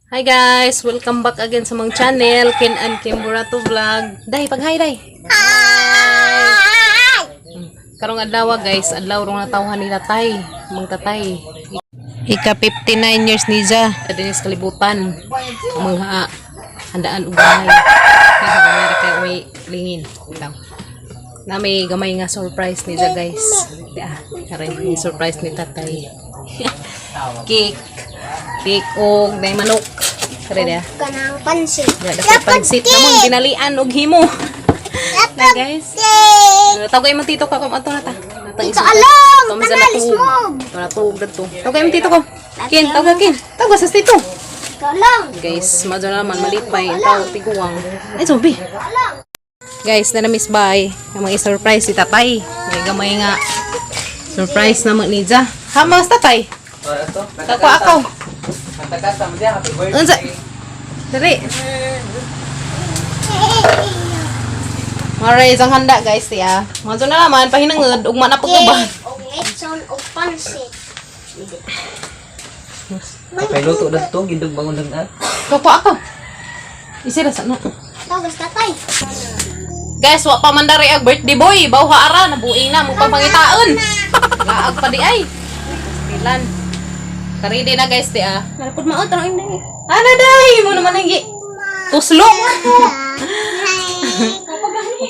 Hi guys, welcome back again sa mong channel, Kin and Kim Burato Vlog. Day, pag-hi day. Karong adlaw guys, adlaw rong natawhan ni tatay, mong tatay. Ika 59 years ni Ja, dinis kalibutan. Mga handaan ug gamay. Kaya kay uwi lingin. Itaw. Na may gamay nga surprise ni Ja guys. Karon ni surprise ni tatay. Cake og may manok. Kare dia. Kanang pansit. Dapat pansit namon ginalian og himo. Na guys. Tawagay mo tito ka ato na ta. Tito along. Kanalis mo. Para tuog dadto. Tawagay mo tito ko. Kin, tawag kin. Tawag sa tito. Along. Guys, madyo naman malipay taw tiguang. Ay zombie. Guys, na miss bye. Ang mga surprise si tatay. May gamay nga surprise na ni Ja. Ha, mga tatay. Ako ako. Unsa? Dali. Maray isang handa guys tiya. Madyo na naman pahinangod ug manapog ba. Og lechon og pansit. Kay luto na to, gindog bangon lang at. Ako ako. Isira sana. Tawag sa tatay. Guys, wa pa man dari ang birthday boy. Bawha ara nabuing na mo pa pangitaon. Laag pa di ay. Pilan. Karidi na guys ti ah. Narapod maot ra ini. Ana day mo naman ang tuslok.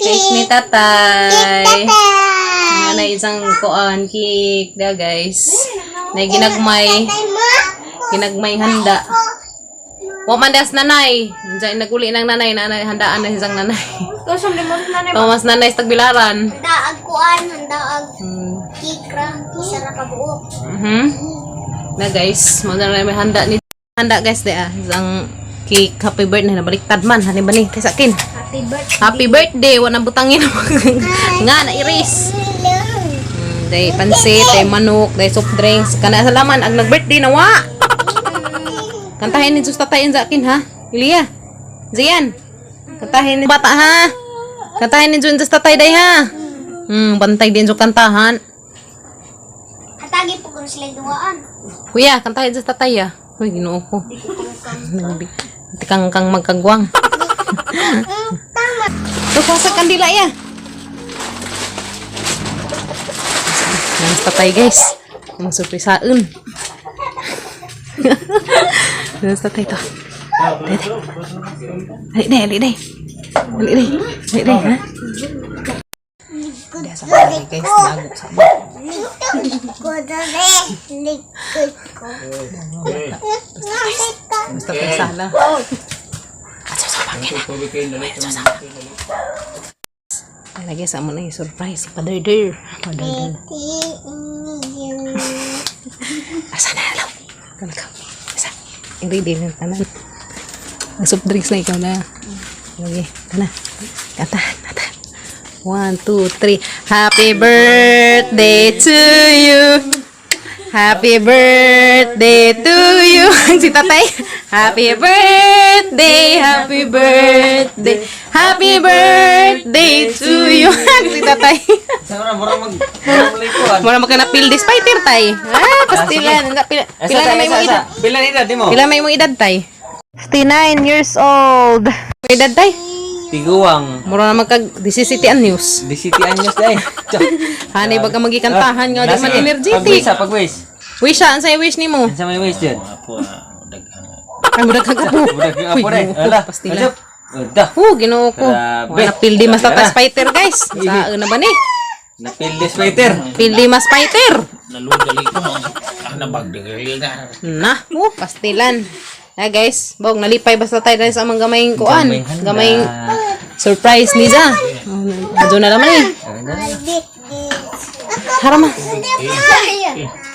Cake ni tatay. Nga na isang kuan cake da guys. Na ginagmay handa. Wa man das nanay. Diyan naguli ng nanay na handaan na isang nanay. Kusog limos na Thomas nanay sa tagbilaran. Handaag kuan, handaag kikra, isa ra ka buok. Na guys, maganda may handa guys de ah. Isang cake happy birthday na baliktad man hani ba ni kay sakin. Happy birthday. Happy birthday wa na butangin nga na iris. Day pansit, day manok, day soft drinks. Kana salaman ag nag-birthday na wa. Kantahin ni Diyos tatayin sa akin ha. Ilia. Zian. Kantahin ni bata ha. Kantahin ni Diyos tatay day ha. Bantay din sa kantahan. Hatagi po kung sila duwaan. Kuya, kantahin sa tatay ah. Uy, ginoo ko. Kang magkagwang. Tukuha sa kandila ya. Yang tatay guys. Mga surprisaun. Yang tatay to. Ali deh. Ha? Udah sa kanya guys, nago sa mo. Basta tayo sala. At sa pangin na. Lagi sa mo na yung surprise. Pader-der. Asa na alam. Kalakaw. Asa. Ingredient na tanan. Ang soft drinks na ikaw na. Lagi. Tana. Kantahan. 1, 2, 3. Happy birthday to you. Happy birthday to you. Si tatay. Happy birthday. Happy birthday. Happy birthday to you. Si tatay. Mura magkanapil this fighter tay. Pastilan. Pila na may mong edad. Pila na edad mo? Pila may mong edad tay. 59 years old. May edad tay? Tiguang. Mura na magkag-17 news. Di city anyos day. Hanay baga magikantahan nga di man energetic. Pag-wish. Wish sa ansay wish nimo. Sa may wish dyan. Ay mudag kagapo. Apo rin. Ala. Pastila. Dah. Ginoo ko. Wala pildi mas tatas fighter guys. Saan na ba ni? Napildes fighter. Pildi mas fighter. Nalugali ko no. Nabagdagali na. Na, pastilan. Na guys, bog nalipay basta tayo dahil sa mga gamayng kuan. Gamayng surprise ni Ja. Adyo na naman eh. Harama.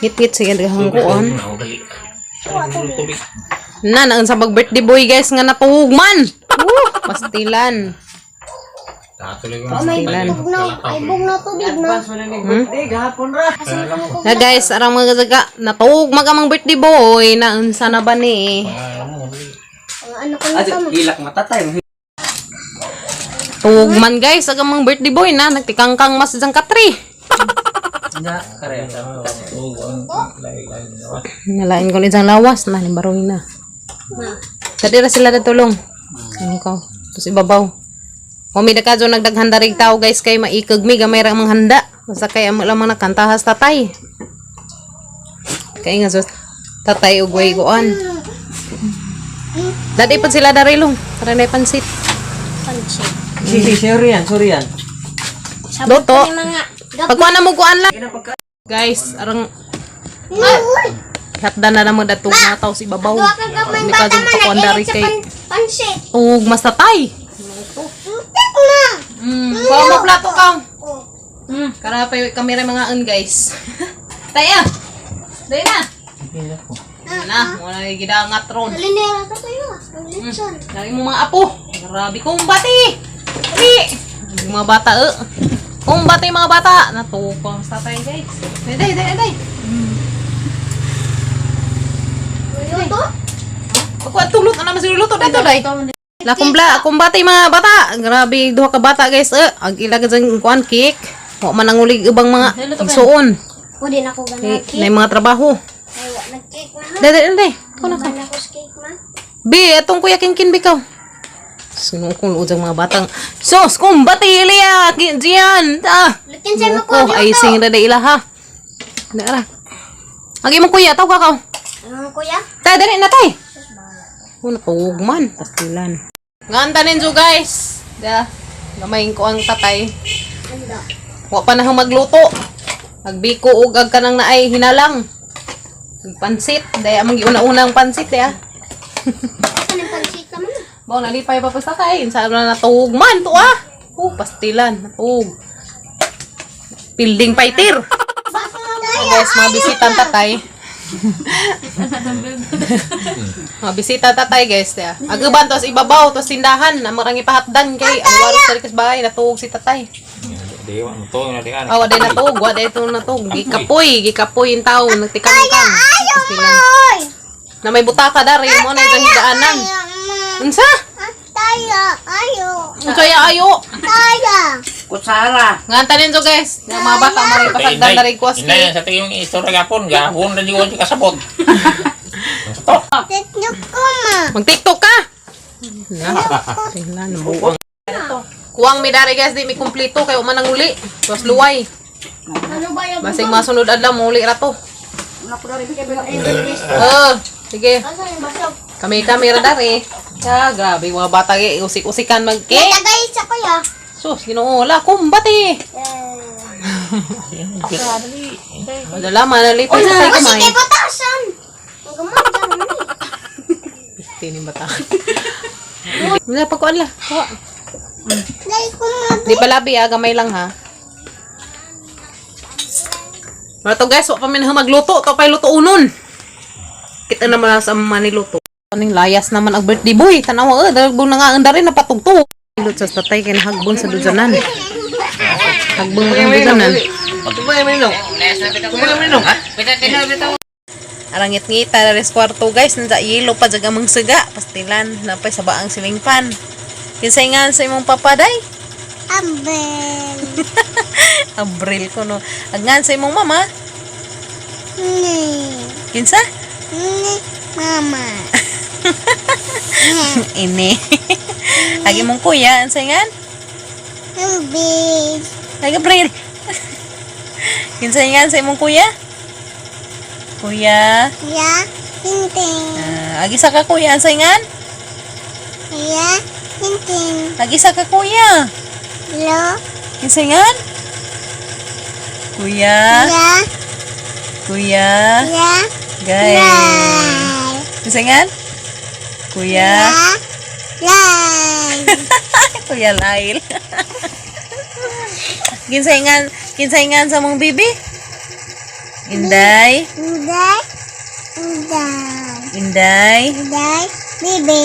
Hit sige daghang kuan. Na nang sa birthday boy guys nga natuog man. Pastilan. Pastilan. Ay bug na tubig na. Na guys, arang mga zaga natuog magamang birthday boy na unsa na ba ni? Ano ko Aja ilak matatay. Tuog man guys, agamang birthday boy na nagtikangkang mas isang katri. Na kare. Nalain ko ni isang lawas na, limbaroy na. Dali ra sila natulong. Ano ko? Tapos ibabaw. O may nakadyo nagdaghan darig tao guys kay maikag mi gamay ra mang handa. Basta kay amo lamang nakantahas tatay. Kay nga sus tatay ug way kuan. Dati pa sila darilong para na pansit. Pansit. Sorry yan. Sabot Luto. pa ni mga Pagkuan na mo kuan lang. Guys, arang hatda na naman dato na tao si babaw. Duwa ka gamay Hindi bata ka man kuan dari nag-init sa kay pansit. ug mas tatay. Tek na. Kuha mo plato ka. Kara pa yung kamera mga an guys. Taya. Dai na. Na, mo na gidangat ron. Linera ta tayo. Ang lechon. Dari mo mga apo. Grabe kong bati. Dali. Yung mga bata kung bati mga bata. Natukong sa tatay guys. Dai. Luto? Ako tulot na naman si luto dito dai. La akong bati mga bata. Grabe duha ka bata guys. Ang ilagad sa kuan cake. Wa man nangulig ubang mga igsuon. O din ako ganang Na yung mga trabaho. Ay, wa nag-cake na ha. Dai. Kuna ka. Ganang ako sa cake ma. Bi, atong kuya kin bikaw. Sino kung ujang mga batang. Sos, kung bati iliya. Diyan. Lutin sa mo Ko, ay sing na ila ha. Dara. Agi mo kuya, tawag ka. Ano kuya? Tay, dali na tay. Una tuwag man. Pastilan. Nganta ninyo guys. Da. Gamayin ko ang tatay. Ando. Wa pa na hang magluto. Agbiko ug ag kanang naay hinalang. Pansit. Daya amang giuna-unang pansit ya. Kanang pansit naman. Bawa nalipay pa pa sa tatay. Saan na natuog man to pastilan. Natuog. Building fighter. Guys, mga bisitang tatay. Mga bisita tatay guys. Agaban tos ibabaw tos tindahan. Amarang ipahatdan kay ang waros sa likas bahay. Natuog si tatay. Di wa mo to na di ana. Waday natuog. Waday itong natuog. Gikapoy yung tao. Nagtikang-tikang. Pastilan. Na may butaka dari mo na yung higaanan. Unsa? Kaya ayo. Kutsara. Ngantanin to guys. Yung mga bata maray pasagdan dari kuwas Inday sa tingin istorya gapon gahon na jiwa kasabot. Mag-tiktok ka. Na, nabuang. Kuwang mi dari guys, di mi kumplito kay uman nang uli. Tapos luway. Ano ba yung Basig masunod adlaw mo uli ra to. Sige. Asa yung basog? Kami ra dari. Ya, grabe mga bata kay usik-usikan mag-cake. Lagay sa kuya. Sus, Ginoo, la kumbati. Madala manalipay sa tay Kasi kamay. kay batasan. Ang gumanda naman eh. Tining bata. Wala pagkuan la. Dahil ko mga Di palabi gamay lang ha. Mga to guys, wa pa min magluto, to pay luto unon. Kita naman sa maniluto. Aning layas naman ang birthday boy. Tanawa dagbong na nga ang dari na patugtog. Lut sa tatay kay hagbon sa duzanan. Hagbon ang duzanan. Patubay mo nung. Arangit-ngita na res kwarto guys, nanda yelo pa jaga mang sega, pastilan napay sa baang siling pan. Kinsay nga sa imong papaday? Abel. Abril ko no. Agnan sa imong mama? Ni. Kinsa? Ni. Mama. Ini. Agi mong kuya, ansay ngan? Abel. Ay, Gabriel. Kinsay ngan sa imong kuya? Kuya. Ya. Tinting. Agi sa ka kuya, ansay ngan? Ya. Tinting. Agi sa ka kuya. Lo. Kinsay ngan? Kuya. Ya. Kuya. Ya. Guys. Lai. Kinsay ngan? Kuya. Ya. Lai. Kuya Lail. Kinsay ngan sa mong bibi? Inday. Uday. Uday. Inday. Uday. Bibi.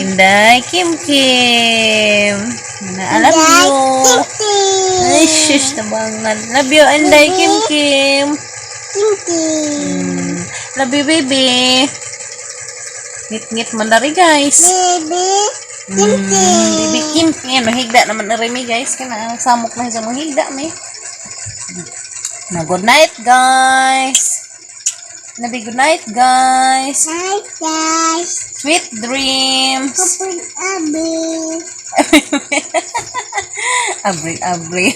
Inday. Kim. I love you. Tinting. Ay, shush, nabangan. Love you, Inday. Kim. Tinting. Love you, baby. Ngit-ngit man dari, guys. Baby. Tinting. Baby Kim. Ngayon, mahigda naman na rin, guys. Kaya samok na sa mahigda, may. Na good night, guys. Nabi, good night, guys. Hi guys. Sweet dreams. Kapag abi. Abri.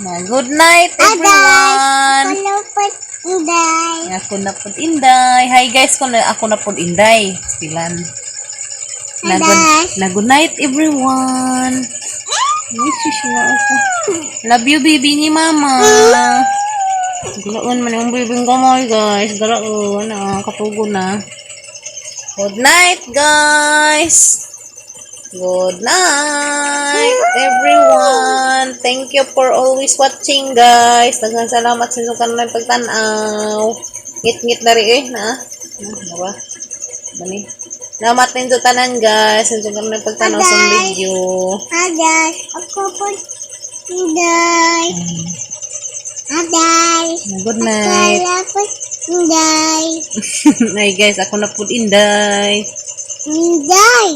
Na, good night, everyone. Kalupit inday. Ako na po inday. Hi guys, ako na po inday. Stilan. Na good night, everyone. Love you, baby ni mama. Galaon man yung baby gamay, guys. Galaon. Kapugo na. Good night, guys. Good night, everyone. Thank you for always watching, guys. Daghang salamat sa inyong kanang pagtanaw. Ngit-ngit dari na. Diba? Mani. Salamat din sa tanan, guys. Sa inyong kanang pagtanaw sa video. Hi guys. Ako po inday. Hi guys. Good night. Kalupit inday. Hi, guys. Ako na po inday. Inday.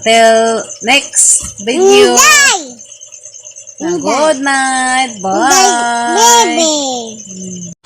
Till next video. Inday. Good night. Inday. Bye. Baby.